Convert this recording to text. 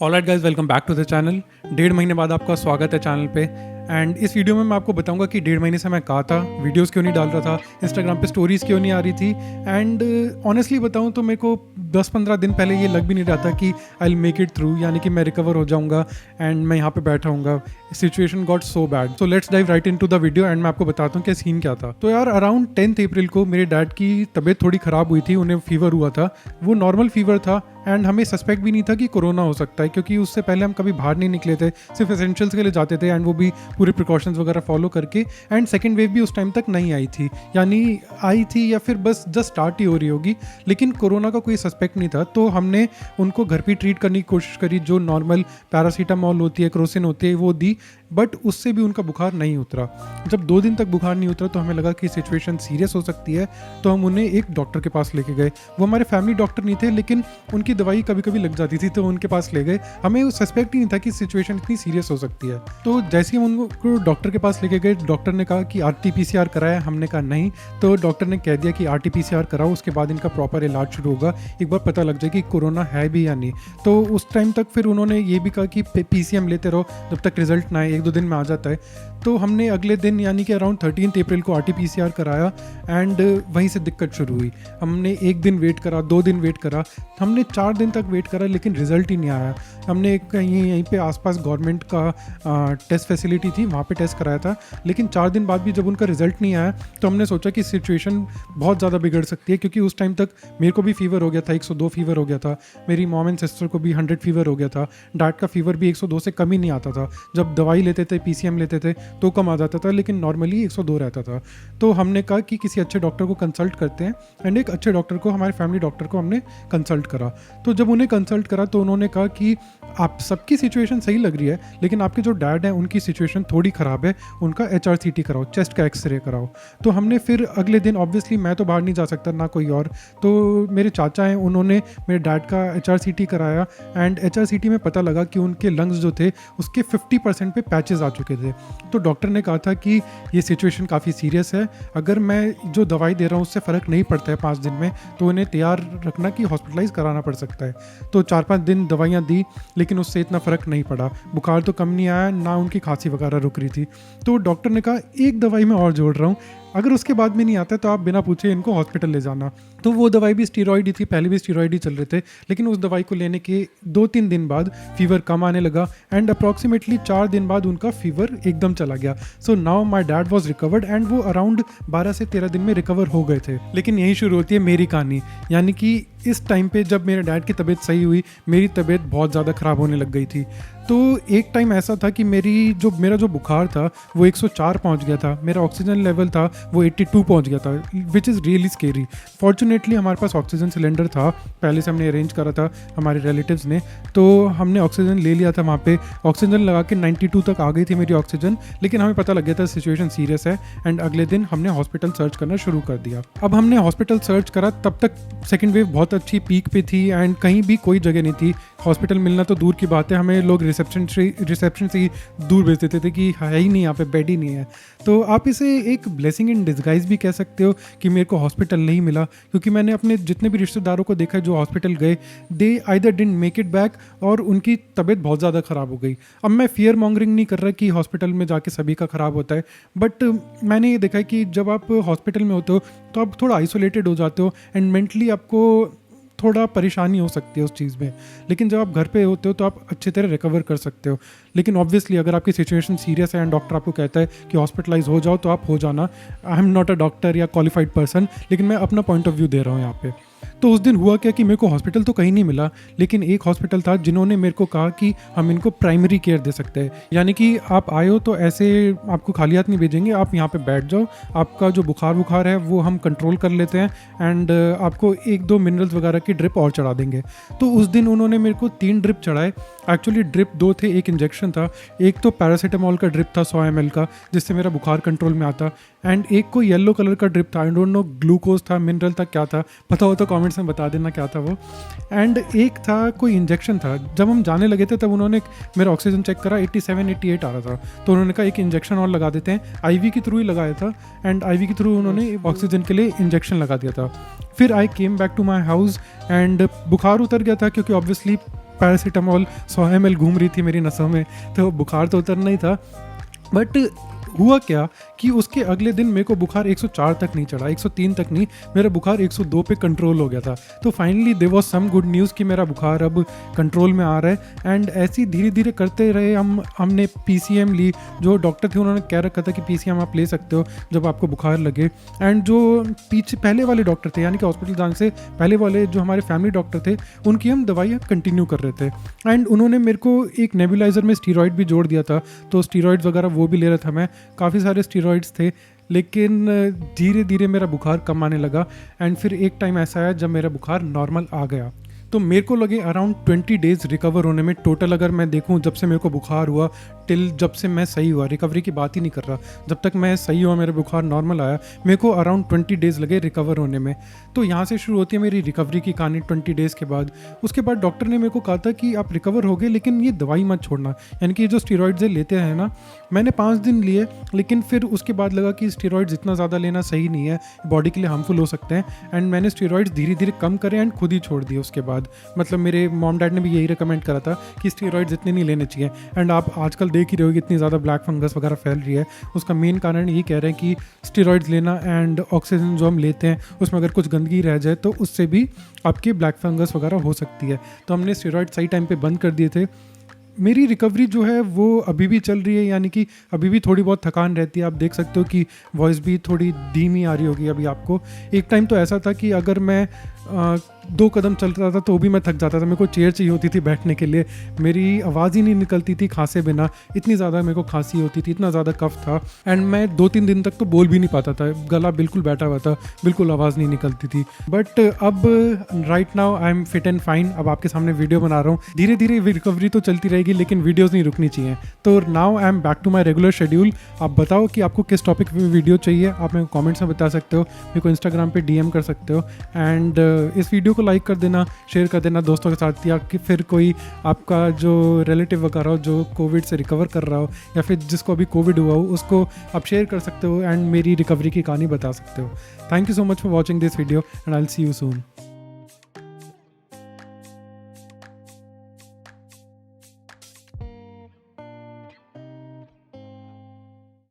Alright guys, welcome back to the channel. 1.5 महीने बाद आपका स्वागत है चैनल पे। एंड इस वीडियो में मैं आपको बताऊंगा कि 1.5 महीने से मैं कहाँ था, वीडियोस क्यों नहीं डाल रहा था, इंस्टाग्राम पे स्टोरीज क्यों नहीं आ रही थी। एंड ऑनेस्टली बताऊं तो मेरे को 10-15 दिन पहले ये लग भी नहीं रहा था कि I will make it through, यानी कि मैं रिकवर हो जाऊंगा एंड मैं यहाँ पे बैठा हूँगा। Situation got so bad. So let's dive right into the video and मैं आपको बताता हूँ कि सीन क्या था। तो यार अराउंड 10th अप्रैल को मेरे डैड की तबीयत थोड़ी ख़राब हुई थी, उन्हें फीवर हुआ था। वो नॉर्मल फीवर था एंड हमें सस्पेक्ट भी नहीं था कि कोरोना हो सकता है, क्योंकि उससे पहले हम कभी बाहर नहीं निकले थे, सिर्फ एसेंशियल्स के लिए जाते थे एंड वो भी पूरे प्रिकॉशंस वगैरह फॉलो करके। एंड सेकेंड वेव भी उस टाइम तक नहीं आई थी, यानी आई थी या फिर बस जस्ट स्टार्ट ही हो रही होगी, लेकिन कोरोना का कोई सस्पेक्ट नहीं था। तो हमने उनको घर पे ट्रीट करने की कोशिश करी, जो नॉर्मल पैरासीटामॉल होती है, क्रोसिन होती है, वो दी, बट उससे भी उनका बुखार नहीं उतरा। जब 2 दिन तक बुखार नहीं उतरा तो हमें लगा कि सिचुएशन सीरियस हो सकती है, तो हम उन्हें एक डॉक्टर के पास लेके गए। वो हमारे फैमिली डॉक्टर नहीं थे, लेकिन उनकी दवाई कभी कभी लग जाती थी, तो उनके पास ले गए। हमें सस्पेक्ट ही नहीं था कि सिचुएशन इतनी सीरियस हो सकती है। तो जैसे ही हम उनको डॉक्टर के पास लेके गए, डॉक्टर ने कहा कि RT-PCR कराया। हमने कहा नहीं, तो डॉक्टर ने कह दिया कि RT-PCR कराओ, उसके बाद इनका प्रॉपर इलाज शुरू होगा, एक बार पता लग जाए कि कोरोना है भी या नहीं। तो उस टाइम तक फिर उन्होंने ये भी कहा कि PCM लेते रहो जब तक रिजल्ट ना आए, 1-2 दिन में आ जाता है। तो हमने अगले दिन यानी कि अराउंड 13th अप्रैल को RT-PCR कराया एंड वहीं से दिक्कत शुरू हुई। हमने 1 दिन वेट करा, 2 दिन वेट करा, हमने 4 दिन तक वेट करा, लेकिन रिजल्ट ही नहीं आया। हमने कहीं यहीं पे आसपास गवर्नमेंट का टेस्ट फैसिलिटी थी, वहाँ पे टेस्ट कराया था, लेकिन 4 दिन बाद भी जब उनका रिजल्ट नहीं आया तो हमने सोचा कि सिचुएशन बहुत ज़्यादा बिगड़ सकती है, क्योंकि उस टाइम तक मेरे को भी फीवर हो गया था, 102 फीवर हो गया था, मेरी मॉम एंड सिस्टर को भी 100 फीवर हो गया था, डैड का फीवर भी 102 से कम ही नहीं आता था। जब दवाई लेते थे, PCM लेते थे तो कम आ जाता था, लेकिन नॉर्मली 102 रहता था। तो हमने कहा कि किसी अच्छे डॉक्टर को कंसल्ट करते हैं, एंड एक अच्छे डॉक्टर को, हमारे फैमिली डॉक्टर को हमने कंसल्ट करा। तो जब उन्हें कंसल्ट करा तो उन्होंने कहा कि आप सबकी सिचुएशन सही लग रही है, लेकिन आपके जो डैड हैं उनकी सिचुएशन थोड़ी ख़राब है, उनका HRCT कराओ, चेस्ट का एक्सरे कराओ। तो हमने फिर अगले दिन, ऑब्वियसली मैं तो बाहर नहीं जा सकता ना कोई और, तो मेरे चाचा हैं, उन्होंने मेरे डैड का HRCT कराया एंड HRCT में पता लगा कि उनके लंग्स जो थे उसके 50% पे पैचेस आ चुके थे। तो डॉक्टर ने कहा था कि ये सिचुएशन काफ़ी सीरियस है, अगर मैं जो दवाई दे रहा हूँ उससे फ़र्क नहीं पड़ता है 5 दिन में, तो उन्हें तैयार रखना कि हॉस्पिटलाइज कराना पड़ सकता है। तो 4-5 दिन दवाइयाँ दी, लेकिन उससे इतना फ़र्क नहीं पड़ा, बुखार तो कम नहीं आया, ना उनकी खांसी वगैरह रुक रही थी। तो डॉक्टर ने कहा एक दवाई मैं और जोड़ रहा हूँ, अगर उसके बाद में नहीं आता तो आप बिना पूछे इनको हॉस्पिटल ले जाना। तो वो दवाई भी स्टीरॉइड ही थी, पहले भी स्टीरॉइड ही चल रहे थे, लेकिन उस दवाई को लेने के 2-3 दिन बाद फीवर कम आने लगा एंड अप्रॉक्सीमेटली 4 दिन बाद उनका फीवर एकदम चला गया। So now my dad was recovered and वो अराउंड 12 से 13 दिन में रिकवर हो गए थे। लेकिन यही शुरू होती है मेरी कहानी, यानी कि इस टाइम पे जब मेरे डैड की तबीयत सही हुई, मेरी तबीयत बहुत ज़्यादा ख़राब होने लग गई थी। तो एक टाइम ऐसा था कि मेरा जो बुखार था वो 104 पहुंच गया था, मेरा ऑक्सीजन लेवल था वो 82 पहुंच गया था, which is really scary. Fortunately हमारे पास ऑक्सीजन सिलेंडर था, पहले से हमने अरेंज करा था हमारे रिलेटिव्स ने, तो हमने ऑक्सीजन ले लिया था। वहाँ पे ऑक्सीजन लगा के 92 तक आ गई थी मेरी ऑक्सीजन, लेकिन हमें पता लग गया था सिचुएशन सीरियस है एंड अगले दिन हमने हॉस्पिटल सर्च करना शुरू कर दिया। अब हमने हॉस्पिटल सर्च करा, तब तक सेकेंड वेव बहुत अच्छी पीक पे थी एंड कहीं भी कोई जगह नहीं थी, हॉस्पिटल मिलना तो दूर की बात है, हमें लोग रिसेप्शन से ही दूर भेज देते थे कि है ही नहीं, यहाँ पे बेड ही नहीं है। तो आप इसे एक ब्लेसिंग इन डिस्गाइज भी कह सकते हो कि मेरे को हॉस्पिटल नहीं मिला, क्योंकि मैंने अपने जितने भी रिश्तेदारों को देखा जो हॉस्पिटल गए, they either didn't make it back और उनकी तबीयत बहुत ज़्यादा ख़राब हो गई। अब मैं फियर मॉन्गरिंग नहीं कर रहा कि हॉस्पिटल में जाके सभी का ख़राब होता है, बट मैंने ये देखा है कि जब आप हॉस्पिटल में होते हो तो आप थोड़ा आइसोलेटेड हो जाते हो एंड मेंटली आपको थोड़ा परेशानी हो सकती है उस चीज़ में, लेकिन जब आप घर पे होते हो तो आप अच्छी तरह रिकवर कर सकते हो। लेकिन ऑब्वियसली अगर आपकी सिचुएशन सीरियस है एंड डॉक्टर आपको कहता है कि हॉस्पिटलाइज हो जाओ, तो आप हो जाना। I am not a doctor या क्वालिफाइड पर्सन, लेकिन मैं अपना पॉइंट ऑफ व्यू दे रहा हूँ यहाँ पे। तो उस दिन हुआ क्या कि मेरे को हॉस्पिटल तो कहीं नहीं मिला, लेकिन एक हॉस्पिटल था जिन्होंने मेरे को कहा कि हम इनको प्राइमरी केयर दे सकते हैं, यानी कि आप आए हो तो ऐसे आपको खाली हाथ नहीं भेजेंगे, आप यहाँ पे बैठ जाओ, आपका जो बुखार है वो हम कंट्रोल कर लेते हैं एंड आपको 1-2 मिनरल्स वगैरह की ड्रिप और चढ़ा देंगे। तो उस दिन उन्होंने मेरे को 3 ड्रिप चढ़ाए, एक्चुअली ड्रिप 2 थे, एक इंजेक्शन था, एक तो पैरासीटामॉल का ड्रिप था 100 ml का, जिससे मेरा बुखार कंट्रोल में आता, एंड एक को येलो कलर का ड्रिप था, आई डोंट नो ग्लूकोज था, मिनरल था, क्या था, पता हो तो कमेंट्स में बता देना क्या था वो। एंड एक था कोई इंजेक्शन था। जब हम जाने लगे थे तब उन्होंने मेरा ऑक्सीजन चेक करा, 87-88 आ रहा था, तो उन्होंने कहा एक इंजेक्शन और लगा देते हैं। IV के थ्रू ही लगाया था एंड IV के थ्रू उन्होंने ऑक्सीजन के लिए इंजेक्शन लगा दिया था। फिर I came back to my house and बुखार उतर गया था, क्योंकि ऑब्वियसली पैरासीटामोल 100 ml घूम रही थी मेरी नसों में, तो बुखार तो उतरना ही था। बट हुआ क्या कि उसके अगले दिन मेरे को बुखार 104 तक नहीं चढ़ा, 103 तक नहीं, मेरा बुखार 102 पे कंट्रोल हो गया था। तो finally there was some good news कि मेरा बुखार अब कंट्रोल में आ रहा है। एंड ऐसे ही धीरे धीरे करते रहे हमने पीसीएम ली। जो डॉक्टर थे उन्होंने कह रखा था कि पीसीएम आप ले सकते हो जब आपको बुखार लगे। एंड जो पीछे पहले वाले डॉक्टर थे, यानी कि हॉस्पिटल जाने से पहले वाले जो हमारे फैमिली डॉक्टर थे, उनकी हम दवाइयाँ कंटिन्यू कर रहे थे। एंड उन्होंने मेरे को एक नेबुलाइजर में स्टीरॉयड भी जोड़ दिया था, तो स्टीरॉयड्स वगैरह वो भी ले रहा था मैं। काफ़ी सारे स्टीरॉयड्स थे, लेकिन धीरे धीरे मेरा बुखार कम आने लगा। एंड फिर एक टाइम ऐसा आया जब मेरा बुखार नॉर्मल आ गया। तो मेरे को लगे अराउंड 20 डेज़ रिकवर होने में टोटल। अगर मैं देखूं जब से मेरे को बुखार हुआ टिल जब से मैं सही हुआ, रिकवरी की बात ही नहीं कर रहा, जब तक मैं सही हुआ, मेरा बुखार नॉर्मल आया, मेरे को अराउंड 20 डेज़ लगे रिकवर होने में। तो यहाँ से शुरू होती है मेरी रिकवरी की कहानी 20 डेज़ के बाद। उसके बाद डॉक्टर ने मेरे को कहा था कि आप रिकवर हो गए, लेकिन ये दवाई मत छोड़ना। यानी कि जो स्टीरॉयड्स लेते हैं ना, मैंने 5 दिन लिए, लेकिन फिर उसके बाद लगा कि स्टीरॉयड्स इतना ज़्यादा लेना सही नहीं है, बॉडी के लिए हार्मफुल हो सकते हैं। एंड मैंने स्टीरॉयड्स धीरे धीरे कम करे एंड खुद ही छोड़ दिए उसके बाद। मतलब मेरे मॉम डैड ने भी यही रिकमेंड करा था कि स्टीरॉयड्स इतने नहीं लेने चाहिए। एंड आप आजकल देख ही रहे हो कि इतनी ज़्यादा ब्लैक फंगस वगैरह फैल रही है। उसका मेन कारण ये कह रहे हैं कि स्टीरॉयड्स लेना एंड ऑक्सीजन जो हम लेते हैं उसमें अगर कुछ गंदगी रह जाए तो उससे भी आपकी ब्लैक फंगस वगैरह हो सकती है। तो हमने स्टीरॉयड सही टाइम पे बंद कर दिए थे। मेरी रिकवरी जो है वो अभी भी चल रही है, यानी कि अभी भी थोड़ी बहुत थकान रहती है। आप देख सकते हो कि वॉइस भी थोड़ी धीमी आ रही होगी अभी आपको। एक टाइम तो ऐसा था कि अगर मैं 2 कदम चल रहा था तो भी मैं थक जाता था। मेरे को चेयर चाहिए होती थी बैठने के लिए, मेरी आवाज़ ही नहीं निकलती थी खांसे बिना। इतनी ज़्यादा मेरे को खांसी होती थी, इतना ज़्यादा कफ था। एंड मैं 2-3 दिन तक तो बोल भी नहीं पाता था, गला बिल्कुल बैठा हुआ था, बिल्कुल आवाज़ नहीं निकलती थी। बट अब right now I am fit and fine. अब आपके सामने वीडियो बना रहा हूँ। धीरे धीरे रिकवरी तो चलती रहेगी, लेकिन वीडियोज़ नहीं रुकनी चाहिए। तो now I am back to my regular schedule. आप बताओ कि आपको किस टॉपिक पे वीडियो चाहिए, आप मेरे को कमेंट्स में बता सकते हो, मेरे को इंस्टाग्राम पे DM कर सकते हो। एंड इस वीडियो को लाइक कर देना, शेयर कर देना दोस्तों के साथ, या कि फिर कोई आपका जो रिलेटिव वगैरह हो जो कोविड से रिकवर कर रहा हो, या फिर जिसको अभी कोविड हुआ हो, उसको आप शेयर कर सकते हो एंड मेरी रिकवरी की कहानी बता सकते हो। Thank you so much for watching this video and I will see you soon.